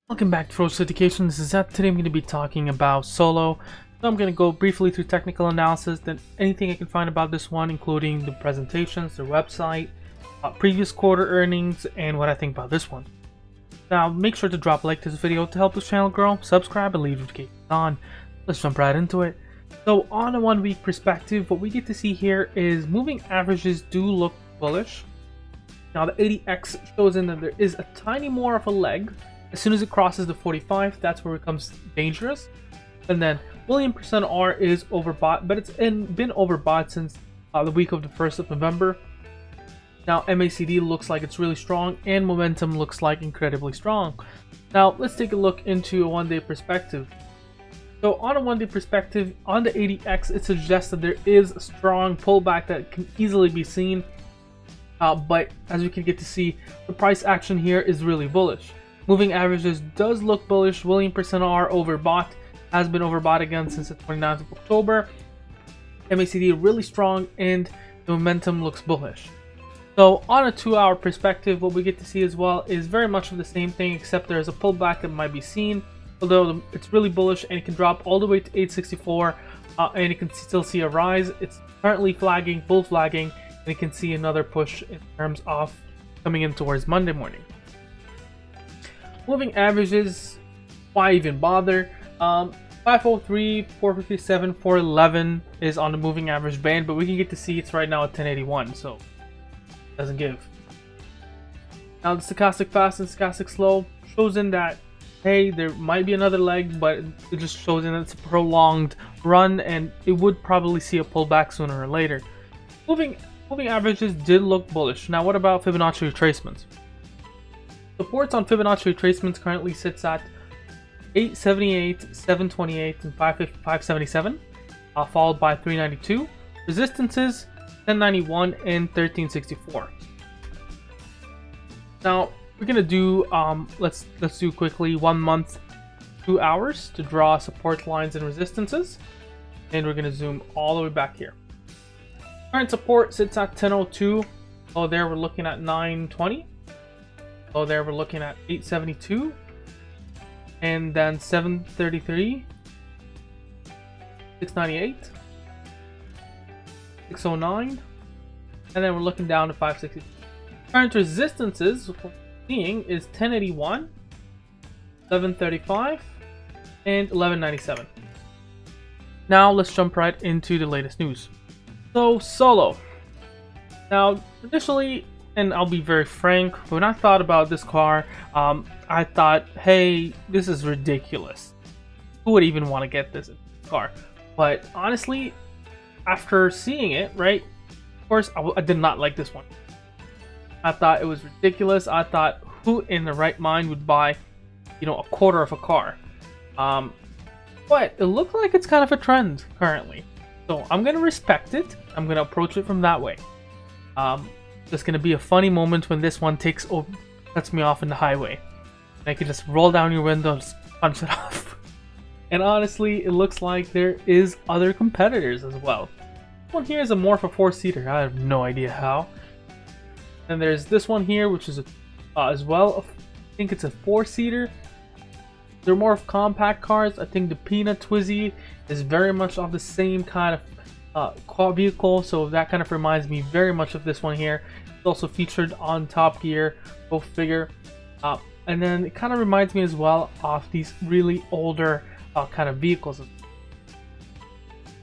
Welcome back to Ferocious Education. This is Zeth. Today I'm going to be talking about Solo. So I'm going to go briefly through technical analysis, then anything I can find about this one, including the presentations, their website, previous quarter earnings, and what I think about this one. Now make sure to drop a like to this video to help this channel grow, subscribe, and leave notifications on. Let's jump right into it. So on a 1 week perspective, what we get to see here is moving averages do look bullish. Now the 80x shows in that there is a tiny more of a leg. As soon as it crosses the 45, that's where it becomes dangerous. And then William %R is overbought, but it's been overbought since the week of the 1st of November. Now MACD looks like it's really strong, and momentum looks like incredibly strong. Now let's take a look into a 1 day perspective. So on a 1 day perspective, on the 80x, it suggests that there is a strong pullback that can easily be seen. But as we can get to see, the price action here is really bullish. Moving averages does look bullish. William %R overbought, has been overbought again since the 29th of October. MACD really strong, and the momentum looks bullish. So on a 2 hour perspective, what we get to see as well is very much of the same thing, except there's a pullback that might be seen. Although it's really bullish, and it can drop all the way to 864, and you can still see a rise. It's currently flagging, bull flagging, and you can see another push in terms of coming in towards Monday morning. Moving averages, why even bother? 503, 457, 411 is on the moving average band, but we can get to see it's right now at 1081, so it doesn't give. Now the stochastic fast and stochastic slow shows in that, hey, there might be another leg, but it just shows in that it's a prolonged run, and it would probably see a pullback sooner or later. Moving averages did look bullish. Now what about Fibonacci retracements? Supports on Fibonacci retracements currently sits at 878, 728, and 577, followed by 392. Resistances 1091 and 1364. Now we're gonna do let's do quickly 1 month, 2 hours to draw support lines and resistances, and we're gonna zoom all the way back here. Current support sits at 1002. Oh, there we're looking at 920. Oh, there we're looking at 872, and then 733, 698, 609, and then we're looking down to 560. Current resistances we're seeing is 1081, 1135, and 1197. Now let's jump right into the latest news. So Solo. Now initially, and I'll be very frank, when I thought about this car, I thought, hey, this is ridiculous. Who would even want to get this car? But honestly, after seeing it, right, of course, I did not like this one. I thought it was ridiculous. I thought, who in the right mind would buy, a quarter of a car? But it looked like it's kind of a trend currently. So I'm going to respect it. I'm going to approach it from that way. There's going to be a funny moment when this one cuts me off in the highway. And I can just roll down your window and just punch it off. And honestly, it looks like there is other competitors as well. This one here is a more of a 4-seater. I have no idea how. And there's this one here, which is as well, I think it's a 4-seater. They're more of compact cars. I think the Peanut Twizy is very much of the same kind of car vehicle, so that kind of reminds me very much of this one here. It's also featured on Top Gear, go figure. And then it kind of reminds me as well of these really older kind of vehicles.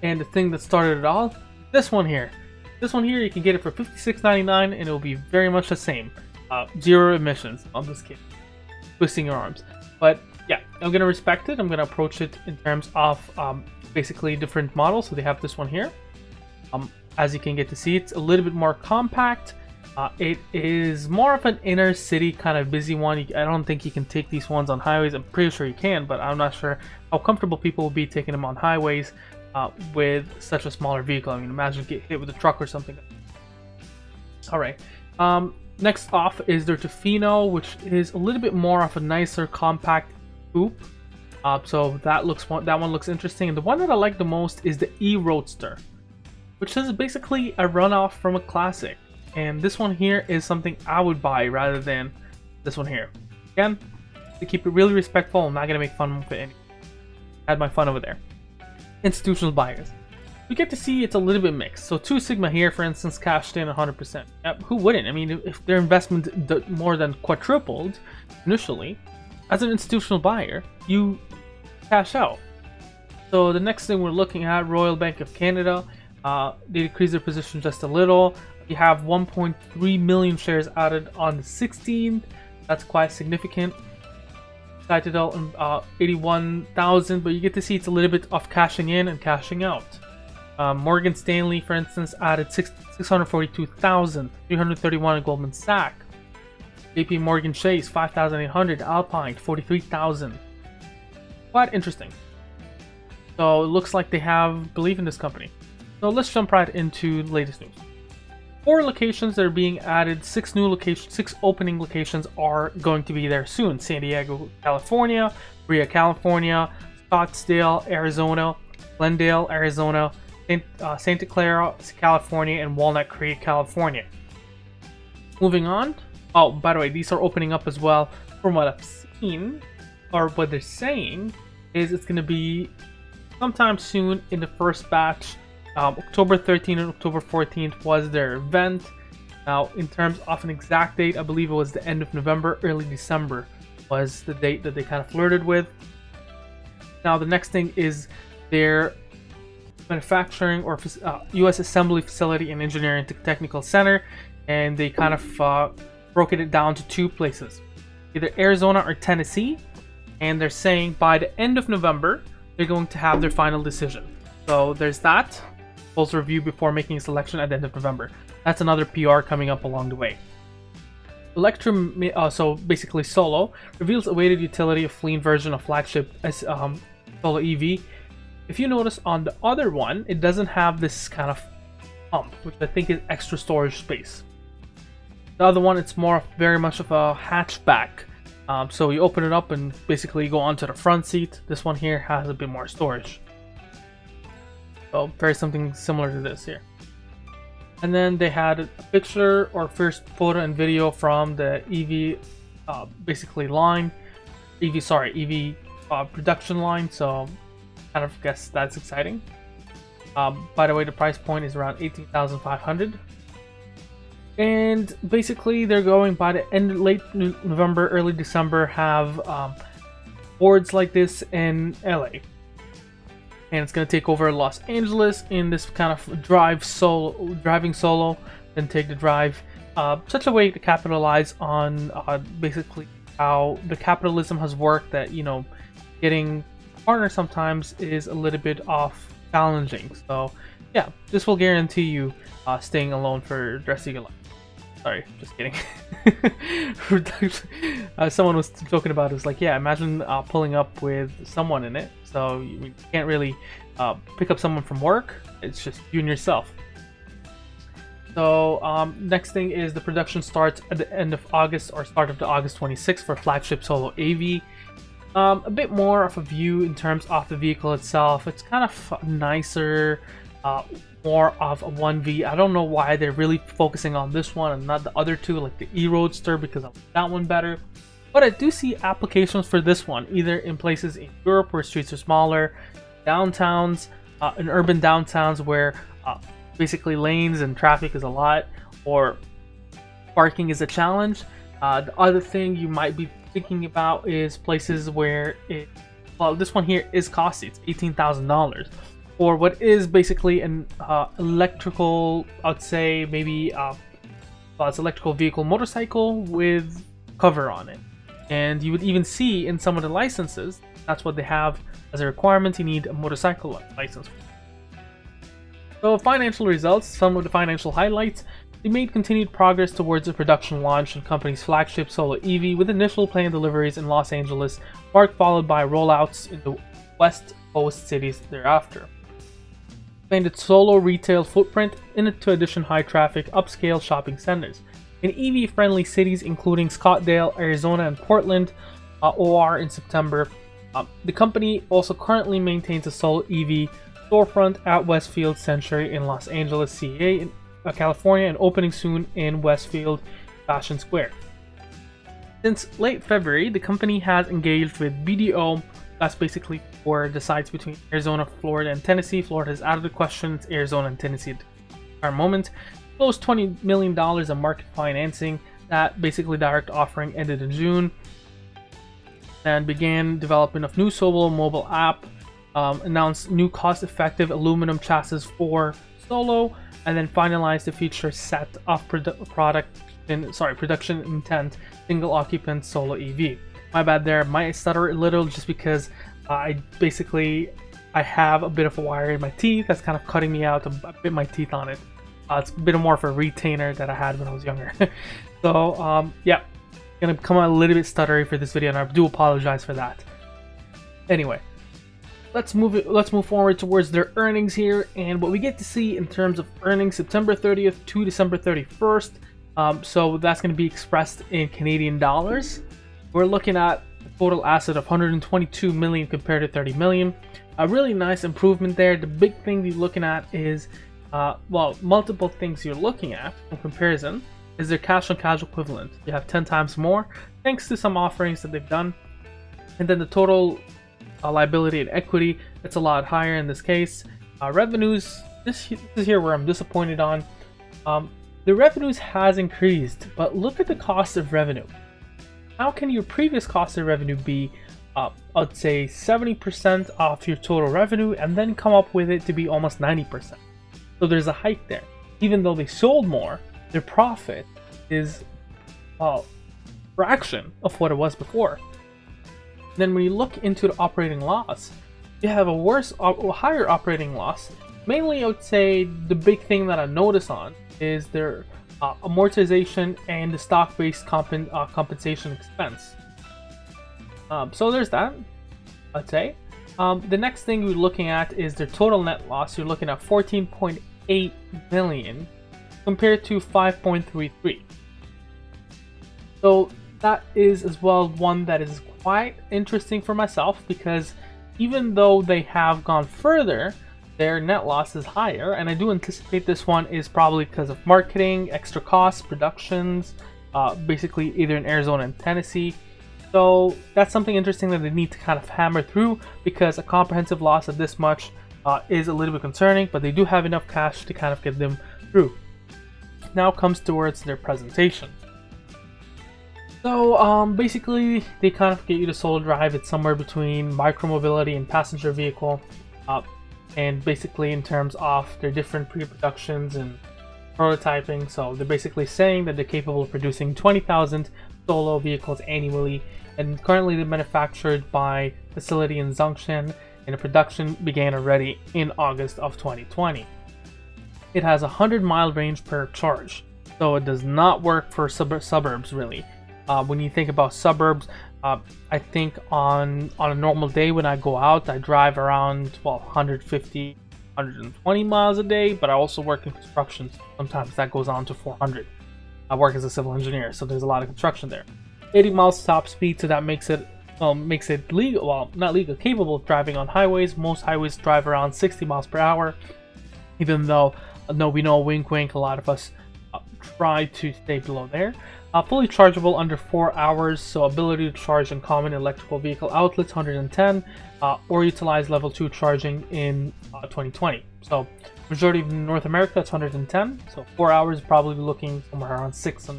And the thing that started it all, this one here. This one here, you can get it for $56.99, and it will be very much the same. 0 emissions on this kit. Twisting your arms. But yeah, I'm going to respect it. I'm going to approach it in terms of basically different models. So they have this one here. As you can get to see, it's a little bit more compact. It is more of an inner city kind of busy one. I don't think you can take these ones on highways. I'm pretty sure you can, but I'm not sure how comfortable people will be taking them on highways with such a smaller vehicle. I mean, imagine get hit with a truck or something. All right. Next off is their Tofino, which is a little bit more of a nicer compact coupe. So that one looks interesting. And the one that I like the most is the E-Roadster, which is basically a runoff from a classic. And this one here is something I would buy rather than this one here. Again, To keep it really respectful, I'm not gonna make fun of it anymore. Had my fun over there. Institutional buyers. We get to see it's a little bit mixed. So 2 Sigma here, for instance, cashed in 100%. Yep, who wouldn't? I mean, if their investment more than quadrupled initially, as an institutional buyer, you cash out. So the next thing we're looking at, Royal Bank of Canada, they decreased their position just a little. You have 1.3 million shares added on the 16th. That's quite significant. Citadel 81,000, but you get to see it's a little bit of cashing in and cashing out. Morgan Stanley, for instance, added 642,000, 331 at Goldman Sachs. JP Morgan Chase 5,800, Alpine 43,000. Quite interesting. So it looks like they have belief in this company. So let's jump right into the latest news. 4 locations that are being added, 6 new locations, 6 opening locations are going to be there soon. San Diego, California, Brea, California, Scottsdale, Arizona, Glendale, Arizona, Santa Clara, California, and Walnut Creek, California. Moving on. Oh, by the way, these are opening up as well. From what I've seen, or what they're saying, is it's going to be sometime soon in the first batch. October 13th and October 14th was their event. Now, in terms of an exact date, I believe it was the end of November, early December was the date that they kind of flirted with. Now, the next thing is their manufacturing or U.S. assembly facility and engineering technical center, and they kind of broke it down to 2 places, either Arizona or Tennessee, and they're saying by the end of November they're going to have their final decision. So there's that. Also review before making a selection at the end of November. That's another PR coming up along the way. So basically Solo reveals awaited utility of clean version of flagship Solo EV. If you notice on the other one, it doesn't have this kind of pump, which I think is extra storage space. The other one, it's very much of a hatchback. So you open it up and basically go onto the front seat. This one here has a bit more storage. So very something similar to this here. And then they had a picture or first photo and video from the EV basically line. EV production line. So kind of guess that's exciting. By the way, the price point is around 18,500. And basically they're going by the end late November, early December, have boards like this in LA. And it's going to take over Los Angeles in this kind of driving solo, then take the drive. Such a way to capitalize on basically how the capitalism has worked, that, you know, getting a partner sometimes is a little bit off challenging. So yeah, this will guarantee you staying alone for the rest of your life. Sorry, just kidding. Someone was joking about it. It's like, yeah, imagine pulling up with someone in it. So you can't really pick up someone from work. It's just you and yourself. So next thing is the production starts at the end of August or start of the August 26th for flagship Solo AV. A bit more of a view in terms of the vehicle itself. It's kind of nicer. More of a 1V. I don't know why they're really focusing on this one and not the other 2, like the E-Roadster, because I like that one better. But I do see applications for this one, either in places in Europe where streets are smaller, downtowns, in urban downtowns where basically lanes and traffic is a lot, or parking is a challenge. The other thing you might be thinking about is places where this one here is costly. It's $18,000. Or what is basically an electrical, I'd say maybe it's electrical vehicle motorcycle with cover on it. And you would even see in some of the licenses, that's what they have as a requirement. You need a motorcycle license. So financial results, some of the financial highlights. They made continued progress towards the production launch of the company's flagship Solo EV, with initial planned deliveries in Los Angeles, followed by rollouts in the West Coast cities thereafter. Expanded Solo retail footprint into addition high traffic upscale shopping centers in EV friendly cities including Scottsdale, Arizona, and Portland, OR in September. The company also currently maintains a Solo EV storefront at Westfield Century in Los Angeles, CA, in California, and opening soon in Westfield Fashion Square. Since late February, the company has engaged with BDO. That's basically for the sites between Arizona, Florida, and Tennessee. Florida is out of the question. It's Arizona and Tennessee at the current moment. Closed $20 million of market financing. That basically direct offering ended in June. And began development of new Solo mobile app. Announced new cost-effective aluminum chassis for Solo. And then finalized the feature set of production intent single occupant Solo EV. My bad there, might stutter a little just because I have a bit of a wire in my teeth that's kind of cutting me out. I bit my teeth on it. It's a bit more of a retainer that I had when I was younger. So yeah, gonna come out a little bit stuttery for this video, and I do apologize for that. Anyway, let's move forward towards their earnings here, and what we get to see in terms of earnings September 30th to December 31st. So that's going to be expressed in Canadian dollars. We're looking at a total asset of 122 million compared to 30 million. A really nice improvement there. The big thing you're looking at is, well, multiple things you're looking at in comparison is their cash on cash equivalent. You have 10 times more thanks to some offerings that they've done. And then the total liability and equity, it's a lot higher in this case. Revenues, this is here where I'm disappointed on. The revenues has increased, but look at the cost of revenue. How can your previous cost of revenue be, I'd say 70% off your total revenue, and then come up with it to be almost 90%? So there's a hike there. Even though they sold more, their profit is a fraction of what it was before. Then when you look into the operating loss, you have a higher operating loss. Mainly, I would say the big thing that I notice on is their amortization and the stock-based compensation expense. So there's that, I'd say. The next thing we're looking at is their total net loss. You're looking at 14.8 million compared to 5.33. So that is as well one that is quite interesting for myself, because even though they have gone further, their net loss is higher, and I do anticipate this one is probably because of marketing, extra costs, productions, basically either in Arizona and Tennessee. So that's something interesting that they need to kind of hammer through, because a comprehensive loss of this much is a little bit concerning, but they do have enough cash to kind of get them through. Now comes towards their presentation. So basically they kind of get you to Solo Drive. It's somewhere between micromobility and passenger vehicle. And basically in terms of their different pre-productions and prototyping, so they're basically saying that they're capable of producing 20,000 Solo vehicles annually, and currently they're manufactured by facility in Zhongshan, and the production began already in August of 2020. It has a 100-mile range per charge, so it does not work for suburbs really. When you think about suburbs, I think on a normal day when I go out, I drive around 150, 120 miles a day, but I also work in construction. Sometimes that goes on to 400. I work as a civil engineer, so there's a lot of construction there. 80 miles top speed, so that makes it legal, well, not legal, capable of driving on highways. Most highways drive around 60 miles per hour, even though, no, we know, wink wink, a lot of us try to stay below there. Fully chargeable under 4 hours, so ability to charge in common electrical vehicle outlets 110, or utilize level 2 charging in 2020. So majority of North America, that's 110, so 4 hours, probably looking somewhere around 6.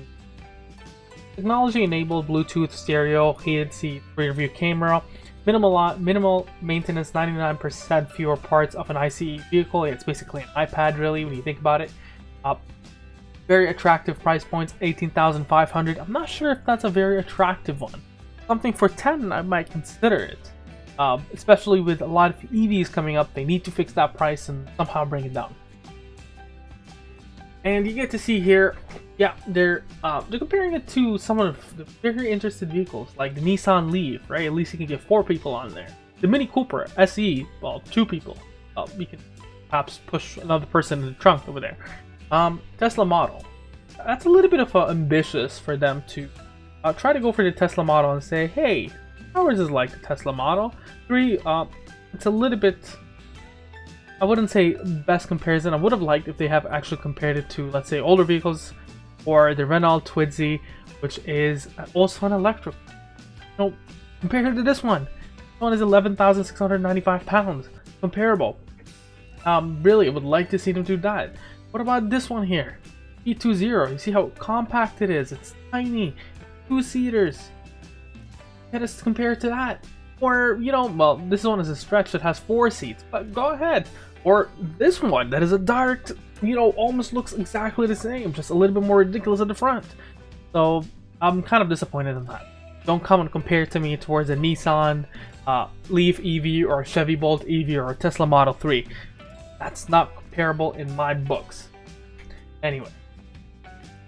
Technology enabled Bluetooth, stereo, heated seat, rear view camera, minimal maintenance, 99% fewer parts of an ICE vehicle. It's basically an iPad really when you think about it. Very attractive price points, 18,500. I'm not sure if that's a very attractive one. Something for 10, I might consider it. Especially with a lot of EVs coming up, they need to fix that price and somehow bring it down. And you get to see here, yeah, they're comparing it to some of the very interested vehicles, like the Nissan Leaf, right? At least you can get 4 people on there. The Mini Cooper SE, well, 2 people. You can perhaps push another person in the trunk over there. Tesla model. That's a little bit of ambitious for them to try to go for the Tesla model and say, hey, ours is like the Tesla Model 3. It's a little bit, I wouldn't say best comparison. I would have liked if they have actually compared it to, let's say, older vehicles or the Renault Twizy, which is also an electric. Compared to this one is 11,695 pounds. Comparable. Really, I would like to see them do that. What about this one here? E20. You see how compact it is? It's tiny. 2-seaters. Let us compare it to that. Or, well, this one is a stretch that has 4 seats, but go ahead. Or this one that is a direct, almost looks exactly the same, just a little bit more ridiculous at the front. So I'm kind of disappointed in that. Don't come and compare to me towards a Nissan Leaf EV or a Chevy Bolt EV or a Tesla Model 3. That's not comparable in my books. Anyway,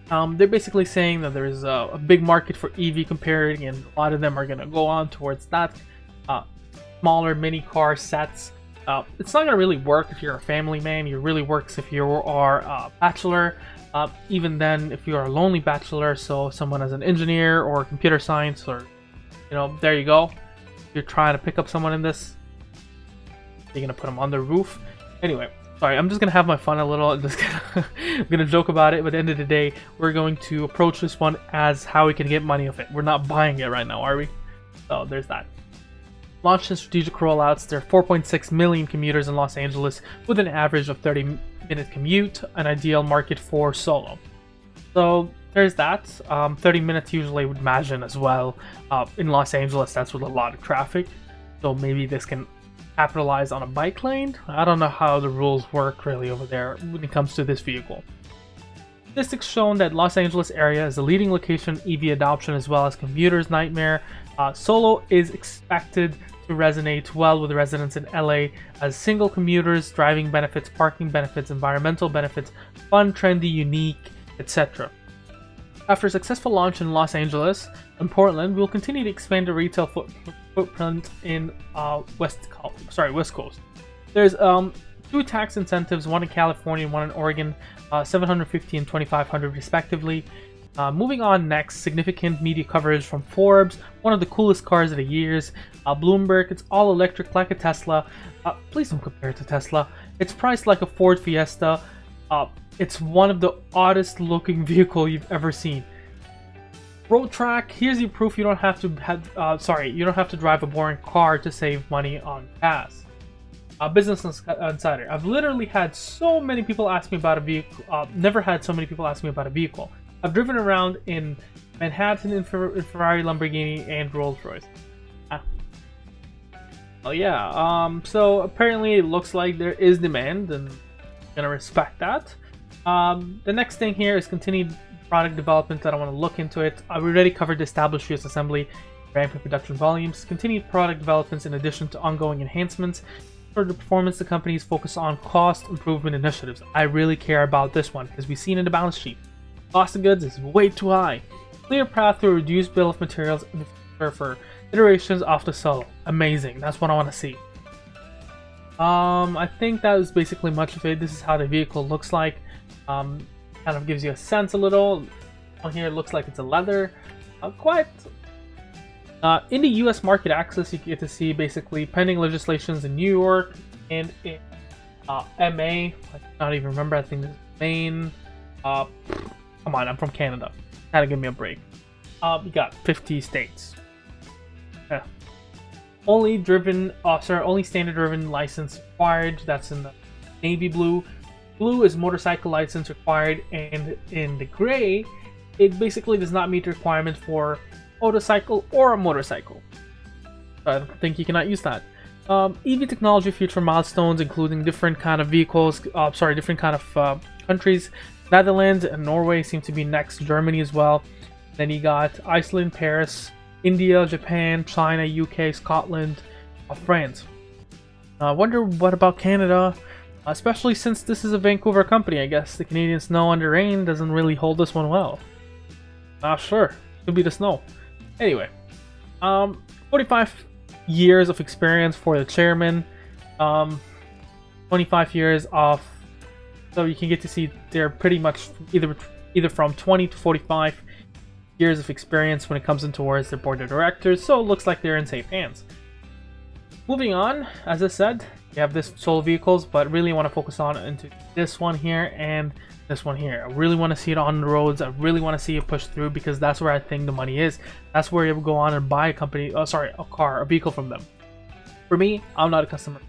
they're basically saying that there's a big market for EV comparing, and a lot of them are going to go on towards that. Smaller mini car sets. It's not going to really work if you're a family man. It really works if you are a bachelor. Even then, if you are a lonely bachelor, so someone as an engineer or computer science, or there you go. If you're trying to pick up someone in this, you're gonna put them on the roof. Anyway, sorry, I'm just gonna have my fun a little. I'm gonna joke about it. But at the end of the day, we're going to approach this one as how we can get money off it. We're not buying it right now, are we? So there's that. Launched in strategic rollouts, there are 4.6 million commuters in Los Angeles with an average of 30-minute commute, an ideal market for solo. So there's that. 30 minutes usually would imagine as well. In Los Angeles, that's with a lot of traffic. So maybe this can capitalize on a bike lane. I don't know how the rules work really over there when it comes to this vehicle. Statistics shown that Los Angeles area is the leading location EV adoption as well as commuters' nightmare. Solo is expected to resonate well with residents in LA as single commuters, driving benefits, parking benefits, environmental benefits, fun, trendy, unique, etc. After a successful launch in Los Angeles and Portland, we'll continue to expand the retail footprint in West Coast. There's 2 tax incentives, one in California and one in Oregon, $750 and $2,500 respectively. Moving on next, significant media coverage from Forbes, one of the coolest cars of the years. Bloomberg, it's all electric like a Tesla. Please don't compare it to Tesla. It's priced like a Ford Fiesta. It's one of the oddest looking vehicle you've ever seen. Road track, here's your proof you don't have to drive a boring car to save money on gas. Business Insider, I've literally had so many people ask me about a vehicle. Never had so many people ask me about a vehicle. I've driven around in Manhattan in Ferrari, Lamborghini, and Rolls-Royce. Oh yeah, so apparently it looks like there is demand, and I'm gonna respect that. The next thing here is continued product development that I want to look into it. I've already covered the established US assembly, ramping production volumes, continued product developments in addition to ongoing enhancements. For the performance, the companies focus on cost improvement initiatives. I really care about this one because we've seen in the balance sheet. Cost of goods is way too high. Clear path to reduce bill of materials in the future for iterations of the Solo. Amazing. That's what I want to see. I think that is basically much of it. This is how the vehicle looks like. Kind of gives you a sense a little. On here it looks like it's a leather. In the US market access, you get to see basically pending legislations in New York and in MA. I cannot even remember. I think this is Maine. Come on, I'm from Canada. Gotta give me a break. We got 50 states. Yeah. Only standard driven license required. That's in the navy blue. Blue is motorcycle license required, and in the gray, it basically does not meet the requirement for motorcycle or a motorcycle. I think you cannot use that. EV technology future milestones, including different kind of vehicles. Different kind of countries. Netherlands and Norway seem to be next. Germany as well. Then you got Iceland, Paris, India, Japan, China, UK, Scotland, France. I wonder what about Canada, especially since this is a Vancouver company. I guess the Canadian snow under rain doesn't really hold this one well. Sure, could be the snow. Anyway, 45 years of experience for the chairman, 25 years of, so you can get to see they're pretty much either from 20 to 45 years of experience when it comes in towards their board of directors, so it looks like they're in safe hands. Moving on, as I said, you have this Solo vehicles, but really want to focus on into this one here, and this one here. I really want to see it on the roads. I really want to see it push through because that's where I think the money is. That's where you go on and buy a company, a car, a vehicle from them. For me, I'm not a customer,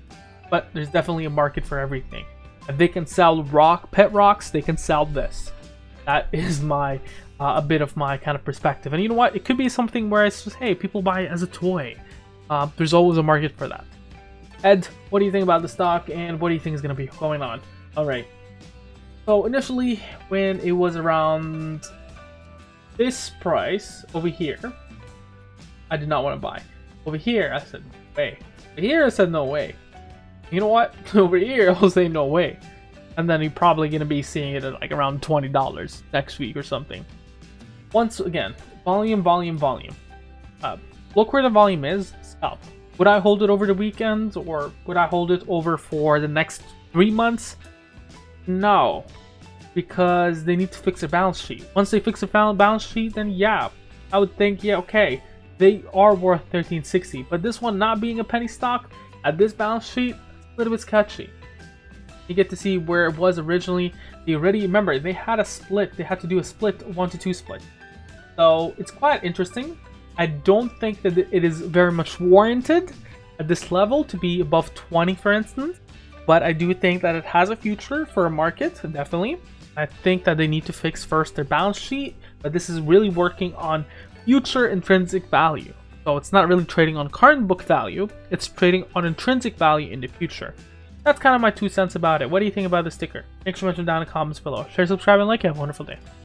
but there's definitely a market for everything. If they can sell pet rocks, they can sell this. That is my a bit of my kind of perspective. And you know what? It could be something where it's just, hey, people buy it as a toy. There's always a market for that. Ed, what do you think about the stock, and what do you think is going to be going on? All right. So initially, when it was around this price over here, I did not want to buy. Over here, I said, no way. Over here, I said, no way. You know what? Over here, I'll say no way. And then you're probably going to be seeing it at like around $20 next week or something. Once again, volume. Look where the volume is, scalp. Would I hold it over the weekends, or would I hold it over for the next 3 months? No, because they need to fix their balance sheet. Once they fix their balance sheet, then yeah, I would think, yeah, okay, they are worth 1360. But this one not being a penny stock at this balance sheet, it's a little bit sketchy. You get to see where it was originally. They already, remember, they had a split. They had to do a split, 1-to-2 split. So it's quite interesting. I don't think that it is very much warranted at this level to be above 20, for instance. But I do think that it has a future for a market, definitely. I think that they need to fix first their balance sheet, but this is really working on future intrinsic value. So it's not really trading on current book value, it's trading on intrinsic value in the future. That's kind of my 2 cents about it. What do you think about the sticker? Make sure to mention down in the comments below. Share, subscribe, and like. Have a wonderful day.